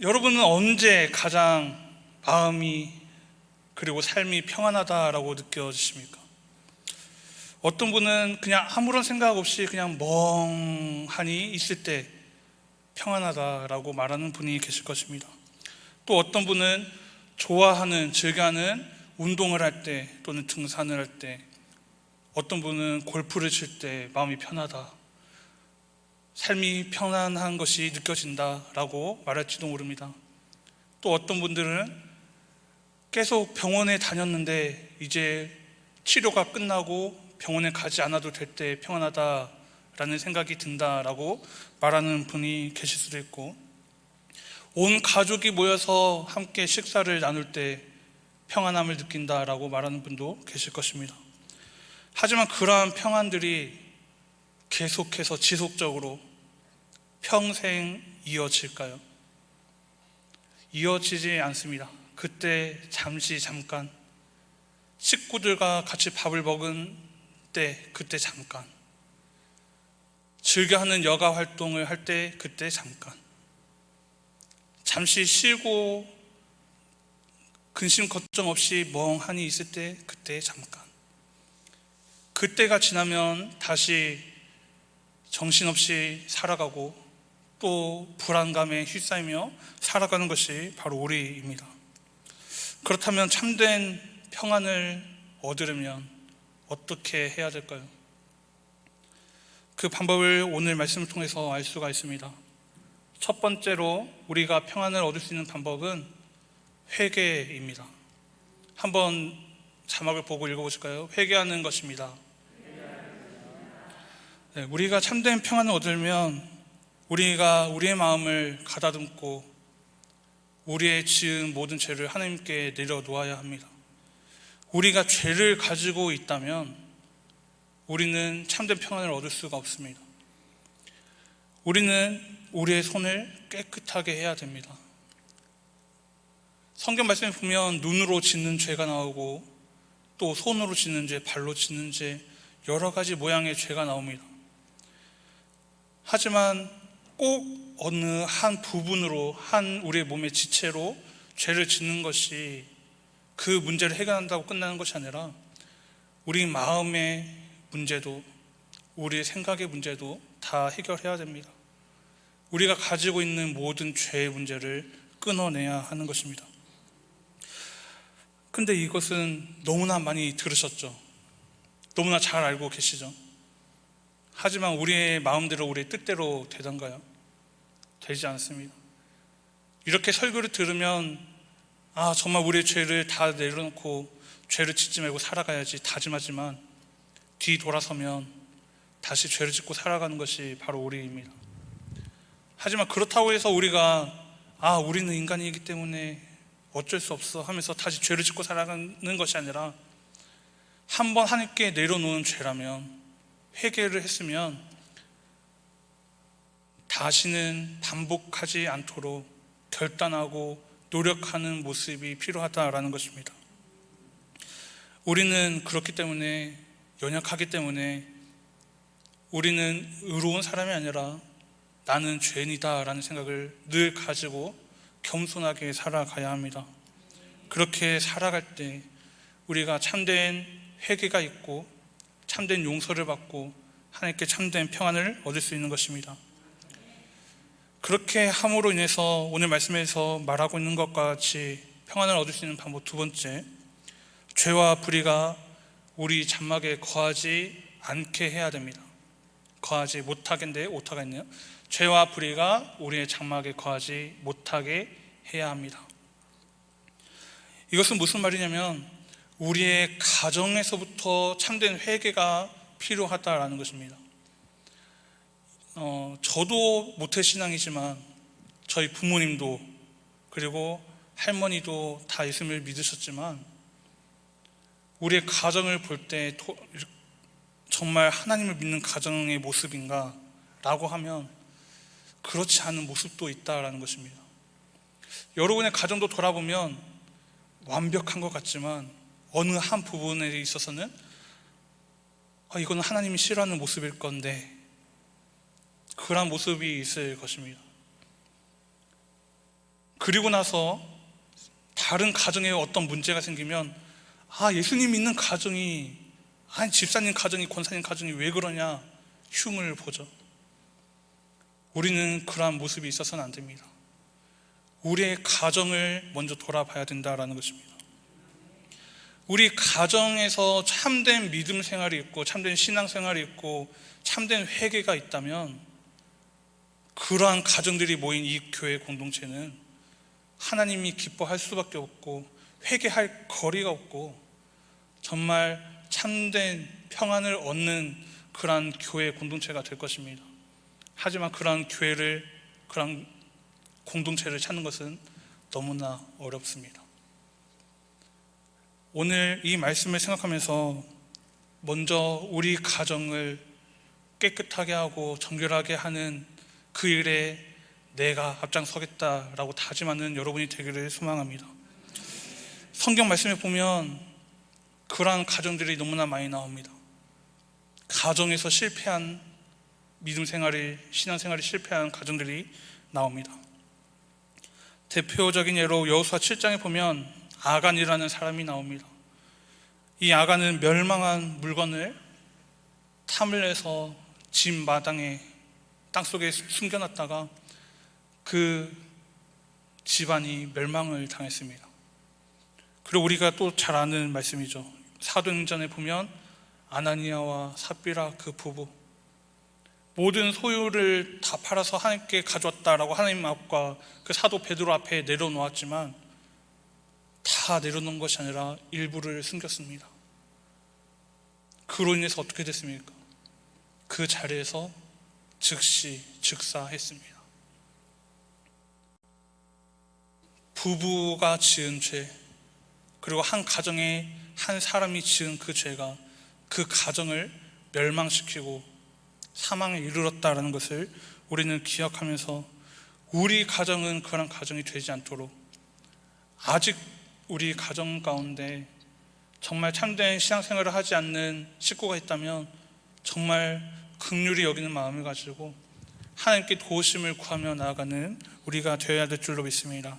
여러분은 언제 가장 마음이 그리고 삶이 평안하다라고 느껴지십니까? 어떤 분은 그냥 아무런 생각 없이 그냥 멍하니 있을 때 평안하다라고 말하는 분이 계실 것입니다. 또 어떤 분은 좋아하는, 즐겨하는 운동을 할 때 또는 등산을 할 때, 어떤 분은 골프를 칠 때 마음이 편하다, 삶이 편안한 것이 느껴진다라고 말할지도 모릅니다. 또 어떤 분들은 계속 병원에 다녔는데 이제 치료가 끝나고 병원에 가지 않아도 될 때 평안하다라는 생각이 든다라고 말하는 분이 계실 수도 있고, 온 가족이 모여서 함께 식사를 나눌 때 평안함을 느낀다라고 말하는 분도 계실 것입니다. 하지만 그러한 평안들이 계속해서 지속적으로 평생 이어질까요? 이어지지 않습니다. 그때 잠깐 식구들과 같이 밥을 먹은 때 그때 잠깐, 즐겨하는 여가 활동을 할 때 그때 잠시 쉬고 근심 걱정 없이 멍하니 있을 때 그때 잠깐, 그때가 지나면 다시 정신없이 살아가고 또 불안감에 휩싸이며 살아가는 것이 바로 우리입니다. 그렇다면 참된 평안을 얻으려면 어떻게 해야 될까요? 그 방법을 오늘 말씀을 통해서 알 수가 있습니다. 첫 번째로 우리가 평안을 얻을 수 있는 방법은 회개입니다. 한번 자막을 보고 읽어보실까요? 회개하는 것입니다. 네, 우리가 참된 평안을 얻으려면 우리가 우리의 마음을 가다듬고 우리의 지은 모든 죄를 하나님께 내려놓아야 합니다. 우리가 죄를 가지고 있다면 우리는 참된 평안을 얻을 수가 없습니다. 우리는 우리의 손을 깨끗하게 해야 됩니다. 성경 말씀에 보면 눈으로 짓는 죄가 나오고 또 손으로 짓는 죄, 발로 짓는 죄, 여러 가지 모양의 죄가 나옵니다. 하지만 꼭 어느 한 부분으로, 한 우리의 몸의 지체로 죄를 짓는 것이 그 문제를 해결한다고 끝나는 것이 아니라 우리 마음의 문제도 우리의 생각의 문제도 다 해결해야 됩니다. 우리가 가지고 있는 모든 죄의 문제를 끊어내야 하는 것입니다. 근데 이것은 너무나 많이 들으셨죠? 너무나 잘 알고 계시죠? 하지만 우리의 마음대로 우리의 뜻대로 되던가요? 되지 않습니다. 이렇게 설교를 들으면 정말 우리의 죄를 다 내려놓고 죄를 짓지 말고 살아가야지 다짐하지만 뒤돌아서면 다시 죄를 짓고 살아가는 것이 바로 우리입니다. 하지만 그렇다고 해서 우리가 우리는 인간이기 때문에 어쩔 수 없어 하면서 다시 죄를 짓고 살아가는 것이 아니라 한번 하나님께 내려놓은 죄라면, 회개를 했으면 다시는 반복하지 않도록 결단하고 노력하는 모습이 필요하다라는 것입니다. 우리는 그렇기 때문에, 연약하기 때문에 우리는 의로운 사람이 아니라 나는 죄인이다 라는 생각을 늘 가지고 겸손하게 살아가야 합니다. 그렇게 살아갈 때 우리가 참된 회개가 있고 참된 용서를 받고 하나님께 참된 평안을 얻을 수 있는 것입니다. 그렇게 함으로 인해서 오늘 말씀에서 말하고 있는 것과 같이 평안을 얻을 수 있는 방법 두 번째, 죄와 불의가 우리 장막에 거하지 않게 해야 됩니다. 거하지 못하겠는데 오타가 있네요. 죄와 불의가 우리의 장막에 거하지 못하게 해야 합니다. 이것은 무슨 말이냐면 우리의 가정에서부터 참된 회개가 필요하다라는 것입니다. 저도 모태신앙이지만 저희 부모님도 그리고 할머니도 다 예수님을 믿으셨지만 우리의 가정을 볼 때 정말 하나님을 믿는 가정의 모습인가 라고 하면 그렇지 않은 모습도 있다라는 것입니다. 여러분의 가정도 돌아보면 완벽한 것 같지만 어느 한 부분에 있어서는 이거는 하나님이 싫어하는 모습일 건데, 그런 모습이 있을 것입니다. 그리고 나서 다른 가정에 어떤 문제가 생기면 예수님 믿는 가정이 집사님 가정이 권사님 가정이 왜 그러냐 흉을 보죠. 우리는 그러한 모습이 있어서는 안 됩니다. 우리의 가정을 먼저 돌아봐야 된다라는 것입니다. 우리 가정에서 참된 믿음 생활이 있고 참된 신앙 생활이 있고 참된 회개가 있다면 그러한 가정들이 모인 이 교회 공동체는 하나님이 기뻐할 수밖에 없고 회개할 거리가 없고 정말 참된 평안을 얻는 그러한 교회 공동체가 될 것입니다. 하지만 그러한 그러한 공동체를 찾는 것은 너무나 어렵습니다. 오늘 이 말씀을 생각하면서 먼저 우리 가정을 깨끗하게 하고 정결하게 하는 그 일에 내가 앞장서겠다라고 다짐하는 여러분이 되기를 소망합니다. 성경 말씀에 보면 그러한 가정들이 너무나 많이 나옵니다. 가정에서 실패한 믿음 생활이, 신앙 생활이 실패한 가정들이 나옵니다. 대표적인 예로 여호수아 7장에 보면 아간이라는 사람이 나옵니다. 이 아간은 멸망한 물건을 탐을 내서 집 마당에 땅속에 숨겨놨다가 그 집안이 멸망을 당했습니다. 그리고 우리가 또 잘 아는 말씀이죠. 사도행전에 보면 아나니아와 삽비라 그 부부 모든 소유를 다 팔아서 하나님께 가져왔다라고 하나님 앞과 그 사도 베드로 앞에 내려놓았지만 다 내려놓은 것이 아니라 일부를 숨겼습니다. 그로 인해서 어떻게 됐습니까? 그 자리에서 즉시 즉사했습니다. 부부가 지은 죄, 그리고 한 가정에 한 사람이 지은 그 죄가 그 가정을 멸망시키고 사망에 이르렀다라는 것을 우리는 기억하면서 우리 가정은 그런 가정이 되지 않도록 아직 우리 가정 가운데 정말 참된 신앙생활을 하지 않는 식구가 있다면 정말 긍휼히 여기는 마음을 가지고 하나님께 도우심을 구하며 나아가는 우리가 되어야 될 줄로 믿습니다.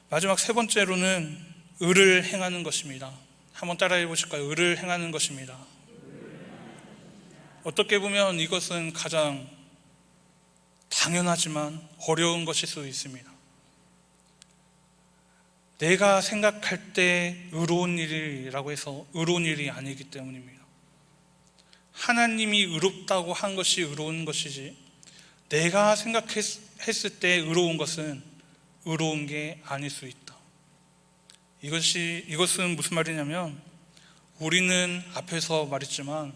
마지막 세 번째로는 의를 행하는 것입니다. 한번 따라해 보실까요? 의를 행하는 것입니다. 어떻게 보면 이것은 가장 당연하지만 어려운 것일 수도 있습니다. 내가 생각할 때 의로운 일이라고 해서 의로운 일이 아니기 때문입니다. 하나님이 의롭다고 한 것이 의로운 것이지 내가 생각했을 때 의로운 것은 의로운 게 아닐 수 있다. 이것은 무슨 말이냐면 우리는 앞에서 말했지만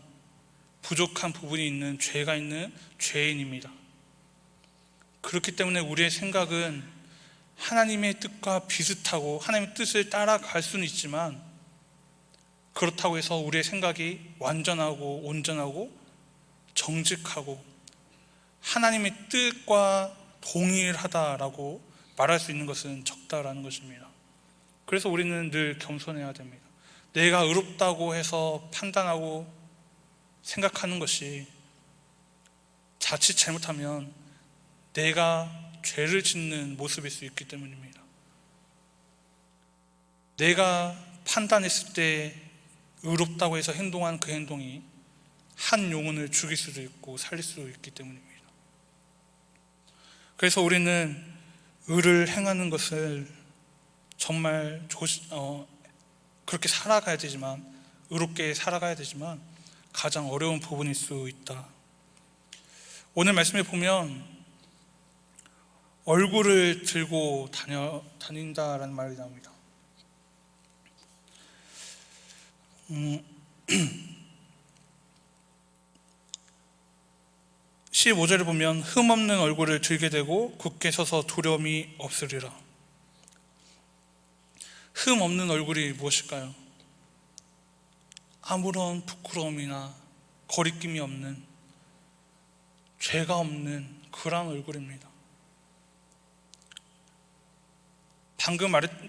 부족한 부분이 있는 죄가 있는 죄인입니다. 그렇기 때문에 우리의 생각은 하나님의 뜻과 비슷하고 하나님의 뜻을 따라갈 수는 있지만 그렇다고 해서 우리의 생각이 완전하고 온전하고 정직하고 하나님의 뜻과 동일하다라고 말할 수 있는 것은 적다라는 것입니다. 그래서 우리는 늘 겸손해야 됩니다. 내가 의롭다고 해서 판단하고 생각하는 것이 자칫 잘못하면 내가 죄를 짓는 모습일 수 있기 때문입니다. 내가 판단했을 때 의롭다고 해서 행동한 그 행동이 한 영혼을 죽일 수도 있고 살릴 수도 있기 때문입니다. 그래서 우리는 의를 행하는 것을 정말 그렇게 살아가야 되지만 의롭게 살아가야 되지만 가장 어려운 부분일 수 있다. 오늘 말씀에 보면 얼굴을 들고 다닌다라는 말이 나옵니다. 15절을 보면 흠없는 얼굴을 들게 되고 굳게 서서 두려움이 없으리라. 흠없는 얼굴이 무엇일까요? 아무런 부끄러움이나 거리낌이 없는 죄가 없는 그런 얼굴입니다.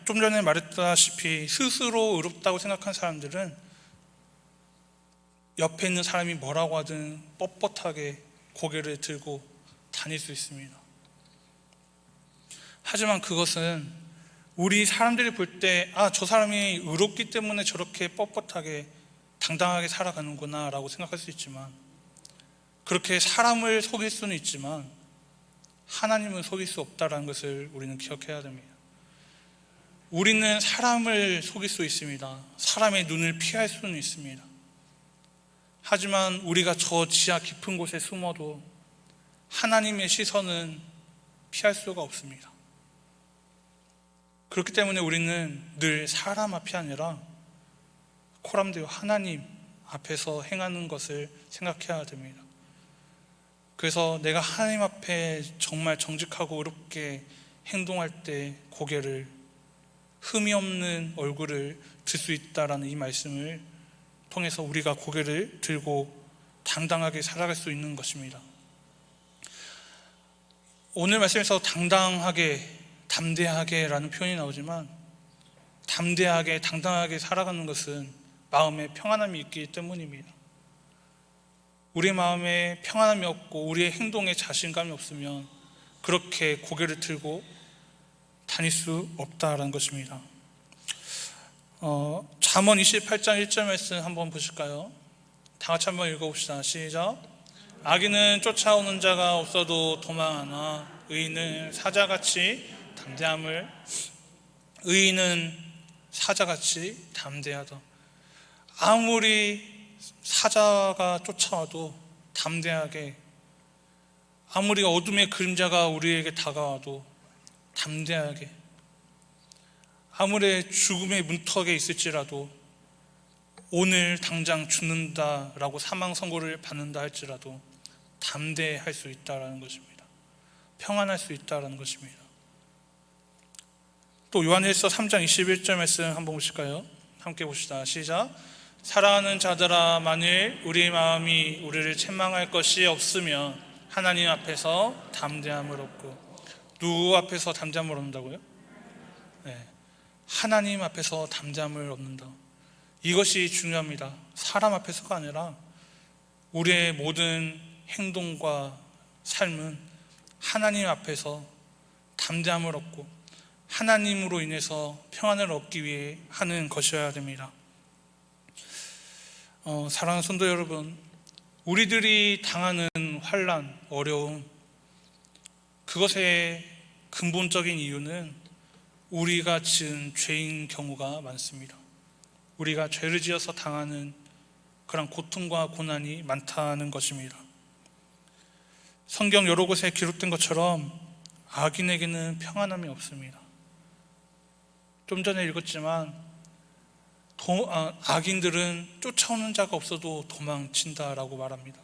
좀 전에 말했다시피 스스로 의롭다고 생각한 사람들은 옆에 있는 사람이 뭐라고 하든 뻣뻣하게 고개를 들고 다닐 수 있습니다. 하지만 그것은 우리 사람들이 볼 때 저 사람이 의롭기 때문에 저렇게 뻣뻣하게 당당하게 살아가는구나 라고 생각할 수 있지만, 그렇게 사람을 속일 수는 있지만 하나님은 속일 수 없다는 것을 우리는 기억해야 됩니다. 우리는 사람을 속일 수 있습니다. 사람의 눈을 피할 수는 있습니다. 하지만 우리가 저 지하 깊은 곳에 숨어도 하나님의 시선은 피할 수가 없습니다. 그렇기 때문에 우리는 늘 사람 앞이 아니라 코람데오 하나님 앞에서 행하는 것을 생각해야 됩니다. 그래서 내가 하나님 앞에 정말 정직하고 의롭게 행동할 때 고개를, 흠이 없는 얼굴을 들 수 있다라는 이 말씀을 통해서 우리가 고개를 들고 당당하게 살아갈 수 있는 것입니다. 오늘 말씀에서 당당하게, 담대하게 라는 표현이 나오지만, 담대하게, 당당하게 살아가는 것은 마음에 평안함이 있기 때문입니다. 우리의 마음에 평안함이 없고 우리의 행동에 자신감이 없으면 그렇게 고개를 들고 다닐 수 없다라는 것입니다. 잠언 28장 1절 말씀 한번 보실까요? 다 같이 한번 읽어봅시다. 시작. 악인은 쫓아오는 자가 없어도 도망하나 의인은 사자같이 담대함을, 의인은 사자같이 담대하다. 아무리 사자가 쫓아와도 담대하게, 아무리 어둠의 그림자가 우리에게 다가와도 담대하게, 아무리 죽음의 문턱에 있을지라도, 오늘 당장 죽는다라고 사망 선고를 받는다 할지라도 담대할 수 있다는 것입니다. 평안할 수 있다는 것입니다. 또 요한일서 3장 21절 말씀 한번 보실까요? 함께 봅시다. 시작. 사랑하는 자들아, 만일 우리 마음이 우리를 책망할 것이 없으면 하나님 앞에서 담대함을 얻고. 누구 앞에서 담대함을 얻는다고요? 네, 하나님 앞에서 담대함을 얻는다. 이것이 중요합니다. 사람 앞에서가 아니라 우리의 모든 행동과 삶은 하나님 앞에서 담대함을 얻고 하나님으로 인해서 평안을 얻기 위해 하는 것이어야 됩니다. 사랑하는 성도 여러분, 우리들이 당하는 환난, 어려움, 그것의 근본적인 이유는 우리가 지은 죄인 경우가 많습니다. 우리가 죄를 지어서 당하는 그런 고통과 고난이 많다는 것입니다. 성경 여러 곳에 기록된 것처럼 악인에게는 평안함이 없습니다. 좀 전에 읽었지만 악인들은 쫓아오는 자가 없어도 도망친다라고 말합니다.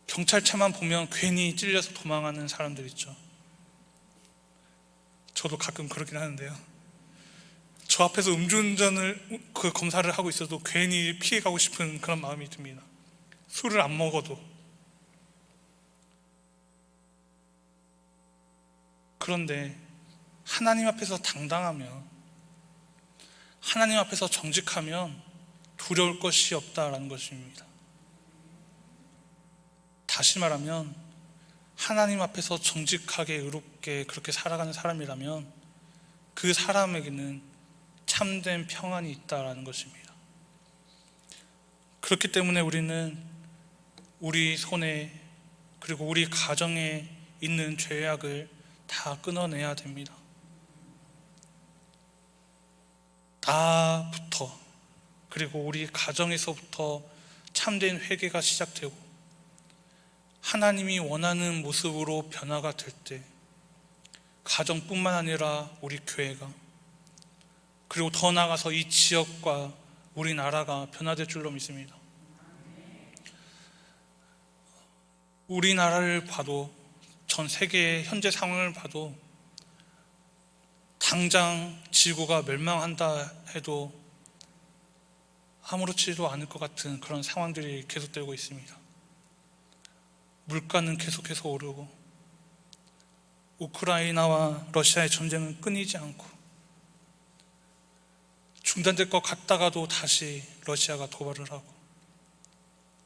경찰차만 보면 괜히 찔려서 도망하는 사람들 있죠. 저도 가끔 그러긴 하는데요. 저 앞에서 음주운전을 검사를 하고 있어도 괜히 피해가고 싶은 그런 마음이 듭니다. 술을 안 먹어도. 그런데 하나님 앞에서 당당하면, 하나님 앞에서 정직하면 두려울 것이 없다라는 것입니다. 다시 말하면 하나님 앞에서 정직하게 의롭게 그렇게 살아가는 사람이라면 그 사람에게는 참된 평안이 있다라는 것입니다. 그렇기 때문에 우리는 우리 손에 그리고 우리 가정에 있는 죄악을 다 끊어내야 됩니다. 나부터, 그리고 우리 가정에서부터 참된 회개가 시작되고 하나님이 원하는 모습으로 변화가 될 때 가정뿐만 아니라 우리 교회가, 그리고 더 나아가서 이 지역과 우리나라가 변화될 줄로 믿습니다. 우리나라를 봐도, 전 세계의 현재 상황을 봐도 당장 지구가 멸망한다 해도 아무렇지도 않을 것 같은 그런 상황들이 계속되고 있습니다. 물가는 계속해서 오르고 우크라이나와 러시아의 전쟁은 끊이지 않고 중단될 것 같다가도 다시 러시아가 도발을 하고,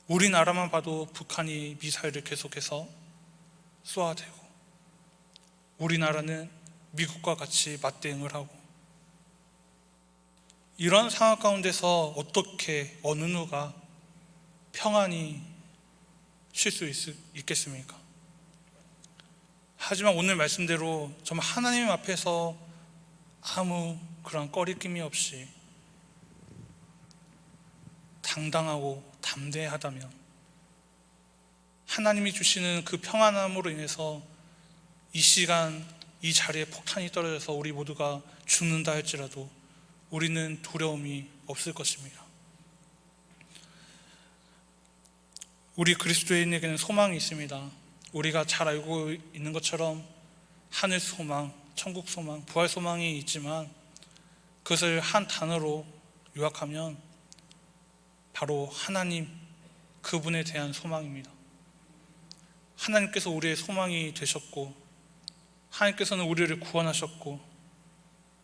우리나라만 봐도 북한이 미사일을 계속해서 쏘아대고 우리나라는 미국과 같이 맞대응을 하고 이런 상황 가운데서 어떻게 어느 누가 평안히 쉴 수 있겠습니까? 하지만 오늘 말씀대로 정말 하나님 앞에서 아무 그런 꺼리낌이 없이 당당하고 담대하다면 하나님이 주시는 그 평안함으로 인해서 이 시간 이 자리에 폭탄이 떨어져서 우리 모두가 죽는다 할지라도 우리는 두려움이 없을 것입니다. 우리 그리스도인에게는 소망이 있습니다. 우리가 잘 알고 있는 것처럼 하늘 소망, 천국 소망, 부활 소망이 있지만 그것을 한 단어로 요약하면 바로 하나님, 그분에 대한 소망입니다. 하나님께서 우리의 소망이 되셨고 하나님께서는 우리를 구원하셨고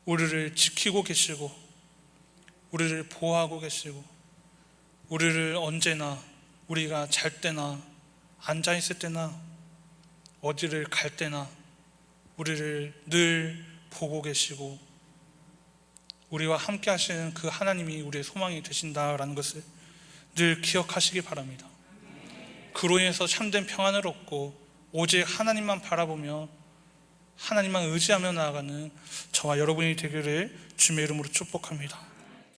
우리를 지키고 계시고 우리를 보호하고 계시고 우리를 언제나 우리가 잘 때나 앉아있을 때나 어디를 갈 때나 우리를 늘 보고 계시고 우리와 함께 하시는 그 하나님이 우리의 소망이 되신다라는 것을 늘 기억하시기 바랍니다. 그로 인해서 참된 평안을 얻고 오직 하나님만 바라보며 하나님만 의지하며 나아가는 저와 여러분이 되기를 주님의 이름으로 축복합니다.